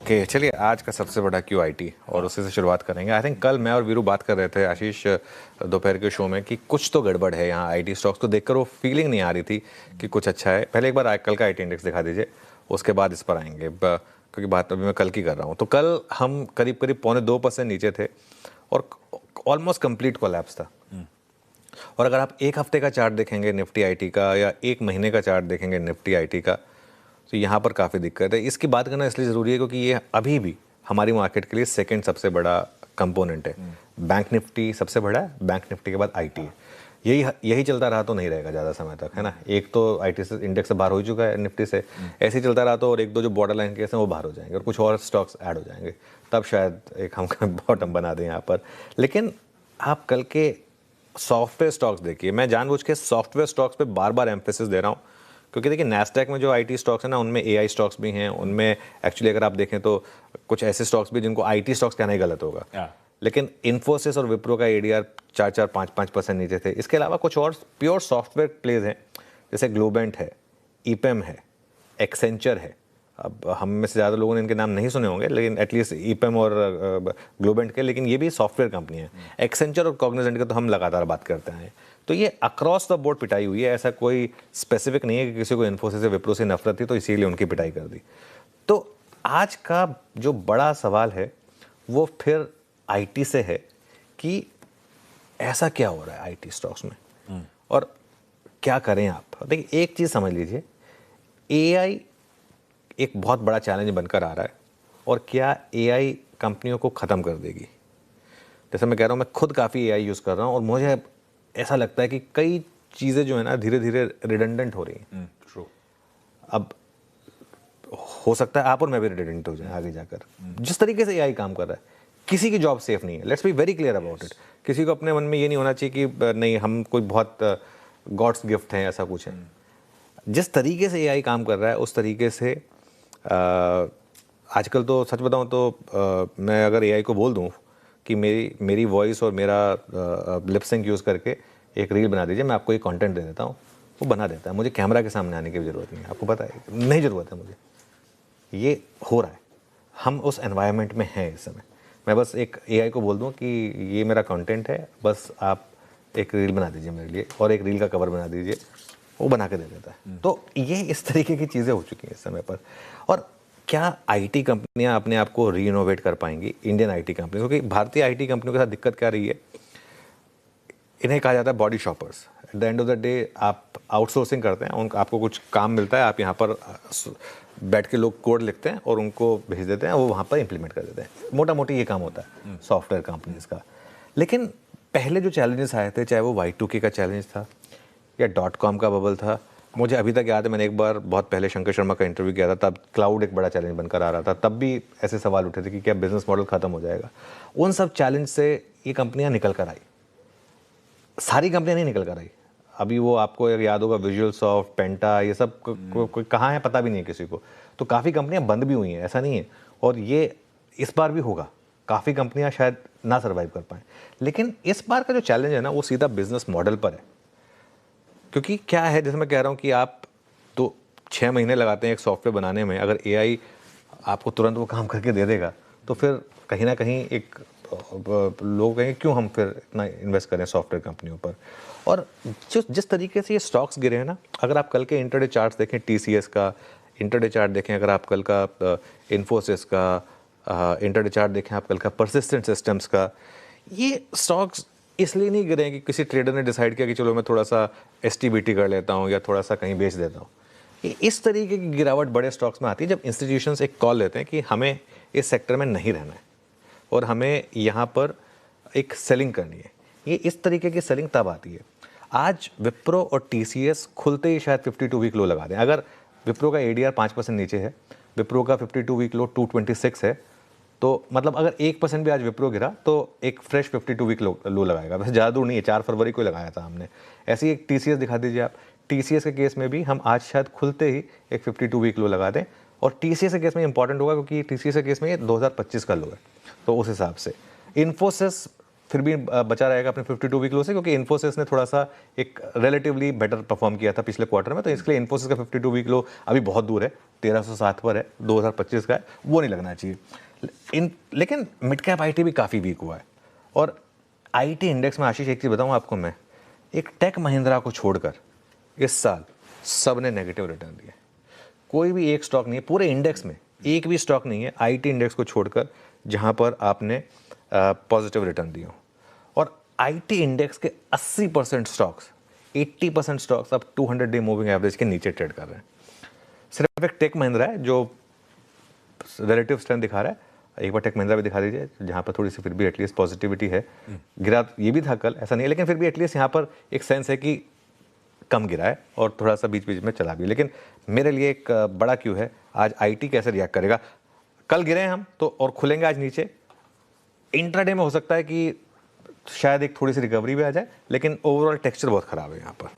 Okay चलिए आज का सबसे बड़ा क्यू आईटी और उसी से शुरुआत करेंगे। आई थिंक कल मैं और वीरू बात कर रहे थे आशीष दोपहर के शो में कि कुछ तो गड़बड़ है यहाँ आईटी स्टॉक्स को देखकर वो फीलिंग नहीं आ रही थी कि कुछ अच्छा है। पहले एक बार कल का आईटी इंडेक्स दिखा दीजिए, उसके बाद इस पर आएंगे क्योंकि बात अभी मैं कल की कर रहा हूँ। तो कल हम करीब करीब 0.25% नीचे थे और ऑलमोस्ट कंप्लीट कोलैप्स था। और अगर आप एक हफ्ते का चार्ट देखेंगे निफ्टी आईटी का या एक महीने का चार्ट देखेंगे निफ्टी आईटी का, तो यहाँ पर काफ़ी दिक्कत है। इसकी बात करना इसलिए ज़रूरी है क्योंकि ये अभी भी हमारी मार्केट के लिए सेकंड सबसे बड़ा कंपोनेंट है। बैंक निफ्टी सबसे बड़ा है, बैंक निफ्टी के बाद आईटी है। यही चलता रहा तो नहीं रहेगा ज़्यादा समय तक, है ना। एक तो आईटी से इंडेक्स से बाहर हो चुका है निफ्टी से, ऐसे ही चलता रहा तो और एक दो जो बॉर्डर लाइन केस हैं वो बाहर हो जाएंगे और कुछ और स्टॉक्स ऐड हो जाएंगे, तब शायद एक हम बॉटम बना दें यहाँ पर। लेकिन आप कल के सॉफ्टवेयर स्टॉक्स देखिए, मैं जानबूझ के सॉफ्टवेयर स्टॉक्स पे बार बार एम्फेसिस दे रहा हूँ क्योंकि देखिए नैस्डैक में जो आईटी स्टॉक्स हैं ना, उनमें एआई स्टॉक्स भी हैं, उनमें एक्चुअली अगर आप देखें तो कुछ ऐसे स्टॉक्स भी जिनको आईटी स्टॉक्स कहना ही गलत होगा। लेकिन इन्फोसिस और विप्रो का एडीआर 4-5% नीचे थे। इसके अलावा कुछ और प्योर सॉफ्टवेयर प्लेज हैं जैसे ग्लोबेंट है, ईपेम है, एक्सेंचर है। अब हम में से ज़्यादा लोगों ने इनके नाम नहीं सुने होंगे, लेकिन एटलीस्ट ईपेम और ग्लोबेंट के, लेकिन ये भी सॉफ्टवेयर कंपनी है। एक्सेंचर और कॉग्निजेंट का तो हम लगातार बात करते हैं। तो ये अक्रॉस द बोर्ड पिटाई हुई है, ऐसा कोई स्पेसिफिक नहीं है कि किसी को इन्फोसिस से विप्रो से नफरत थी तो इसीलिए उनकी पिटाई कर दी। तो आज का जो बड़ा सवाल है वो फिर आईटी से है कि ऐसा क्या हो रहा है आईटी स्टॉक्स में और क्या करें आप। देखिए एक चीज़ समझ लीजिए, एआई एक बहुत बड़ा चैलेंज बनकर आ रहा है और क्या एआई कंपनियों को ख़त्म कर देगी। जैसे मैं कह रहा हूँ, मैं खुद काफ़ी एआई यूज़ कर रहा हूँ और मुझे ऐसा लगता है कि कई चीज़ें जो है ना धीरे धीरे रिडंडेंट हो रही हैं। अब हो सकता है आप और मैं भी रिडंडेंट हो जाए आगे जाकर। जिस तरीके से एआई काम कर रहा है, किसी की जॉब सेफ नहीं है। Let's be very clear about it. किसी को अपने मन में ये नहीं होना चाहिए कि नहीं हम कोई बहुत गॉड्स गिफ्ट हैं, ऐसा कुछ है। जिस तरीके से एआई काम कर रहा है उस तरीके से आजकल तो सच बताऊं तो मैं अगर एआई को बोल दूं कि मेरी वॉइस और मेरा लिप सिंक यूज़ करके एक रील बना दीजिए, मैं आपको एक कंटेंट दे देता हूं, वो बना देता है। मुझे कैमरा के सामने आने की भी ज़रूरत नहीं है, आपको पता है, नहीं ज़रूरत है मुझे। ये हो रहा है, हम उस एनवायरनमेंट में हैं इस समय। मैं बस एक एआई को बोल दूं कि ये मेरा कंटेंट है, बस आप एक रील बना दीजिए मेरे लिए और एक रील का कवर बना दीजिए, वो बना के दे देता है। तो ये इस तरीके की चीज़ें हो चुकी हैं इस समय पर। और क्या आईटी कंपनियां अपने आप को रीइनोवेट कर पाएंगी, इंडियन आईटी कंपनी? क्योंकि भारतीय आईटी कंपनियों के साथ दिक्कत क्या रही है, इन्हें कहा जाता है body shoppers. At the end of the day आप आउटसोर्सिंग करते हैं, आपको कुछ काम मिलता है, आप यहाँ पर बैठ के लोग कोड लिखते हैं और उनको भेज देते हैं, वो वहाँ पर इंप्लीमेंट कर देते हैं। मोटा मोटी ये काम होता है सॉफ्टवेयर कंपनीज का। लेकिन पहले जो चैलेंजेस आए थे, चाहे वो Y2K का चैलेंज था या .com का बबल था, मुझे अभी तक याद है मैंने एक बार बहुत पहले शंकर शर्मा का इंटरव्यू किया था, तब क्लाउड एक बड़ा चैलेंज बनकर आ रहा था। तब भी ऐसे सवाल उठे थे कि क्या बिजनेस मॉडल खत्म हो जाएगा। उन सब चैलेंज से ये कंपनियां निकल कर आई। सारी कंपनियां नहीं निकल कर आई। अभी वो आपको याद होगा विजुअल सॉफ्ट, पेंटा, ये सब कोई कहाँ है पता भी नहीं है किसी को। तो काफ़ी कंपनियां बंद भी हुई हैं, ऐसा नहीं है। और ये इस बार भी होगा, काफ़ी कंपनियां शायद ना सर्वाइव कर पाएँ। लेकिन इस बार का जो चैलेंज है ना, वो सीधा बिजनेस मॉडल पर है। क्योंकि क्या है, जैसे मैं कह रहा हूँ कि आप तो 6 महीने लगाते हैं एक सॉफ्टवेयर बनाने में, अगर एआई आपको तुरंत वो काम करके दे देगा तो फिर कहीं ना कहीं एक लोग कहेंगे क्यों हम फिर इतना इन्वेस्ट करें सॉफ्टवेयर कंपनियों पर। और जिस तरीके से ये स्टॉक्स गिरे हैं ना, अगर आप कल के इंटरडे चार्ट्स देखें, टीसीएस का इंटरडे चार्ट देखें, अगर आप कल का इन्फोसिस का इंटरडे चार्ट देखें, आप कल का परसिस्टेंट सिस्टम्स का, ये स्टॉक्स इसलिए नहीं गिरे कि किसी ट्रेडर ने डिसाइड किया कि चलो मैं थोड़ा सा एसटीबीटी कर लेता हूँ या थोड़ा सा कहीं बेच देता हूँ। ये इस तरीके की गिरावट बड़े स्टॉक्स में आती है जब इंस्टीट्यूशंस एक कॉल लेते हैं कि हमें इस सेक्टर में नहीं रहना है और हमें यहाँ पर एक सेलिंग करनी है। ये इस तरीके की सेलिंग तब आती है। आज विप्रो और टीसीएस खुलते ही शायद 52 वीक लो लगा दें। अगर विप्रो का एडीआर 5% नीचे है, विप्रो का 52 वीक लो 226 है, तो मतलब अगर 1% भी आज विप्रो गिरा तो एक फ्रेश 52 वीक लो लगाएगा। वैसे ज़्यादा दूर नहीं है, 4 फरवरी को लगाया था हमने। ऐसी एक टीसीएस दिखा दीजिए आप। टीसीएस के केस में भी हम आज शायद खुलते ही एक 52 वीक लो लगा दें। और टीसीएस के केस में इंपॉर्टेंट होगा क्योंकि टीसीएस के केस में ये 2025 का लो है, तो उस हिसाब से इन्फोसिस फिर भी बचा रहेगा अपने 52 वीक लो से, क्योंकि इन्फोसिस ने थोड़ा सा एक रिलेटिवली बेटर परफॉर्म किया था पिछले क्वार्टर में, तो इसके लिए इन्फोसिस का 52 वीक लो अभी बहुत दूर है, 1307 पर है, 2025 का है, वो नहीं लगना चाहिए। लेकिन मिड कैप आईटी भी काफ़ी वीक हुआ है। और आईटी इंडेक्स में आशीष एक चीज़ बताऊँ आपको मैं, एक टेक महिंद्रा को छोड़कर इस साल सब ने नेगेटिव रिटर्न दिए। कोई भी एक स्टॉक नहीं है पूरे इंडेक्स में, एक भी स्टॉक नहीं है आईटी इंडेक्स को छोड़कर जहां पर आपने पॉजिटिव रिटर्न दिए हो। और आईटी इंडेक्स के 80% स्टॉक्स, 80% स्टॉक्स अब 200 डे मूविंग एवरेज के नीचे ट्रेड कर रहे हैं। सिर्फ एक टेक महिंद्रा है जो रिलेटिव स्ट्रेंथ दिखा रहा है। एक बार टेक महिंद्रा भी दिखा दीजिए जहां पर थोड़ी सी फिर भी एटलीस्ट पॉजिटिविटी है। गिरा ये भी था कल, ऐसा नहीं है, लेकिन फिर भी एटलीस्ट यहाँ पर एक सेंस है कि कम गिरा है और थोड़ा सा बीच बीच में चला भी। लेकिन मेरे लिए एक बड़ा क्यू है, आज आईटी कैसे रिएक्ट करेगा। कल गिरे हैं हम तो और खुलेंगे आज नीचे, इंट्राडे में हो सकता है कि शायद एक थोड़ी सी रिकवरी भी आ जाए, लेकिन ओवरऑल टेक्सचर बहुत खराब है यहाँ पर।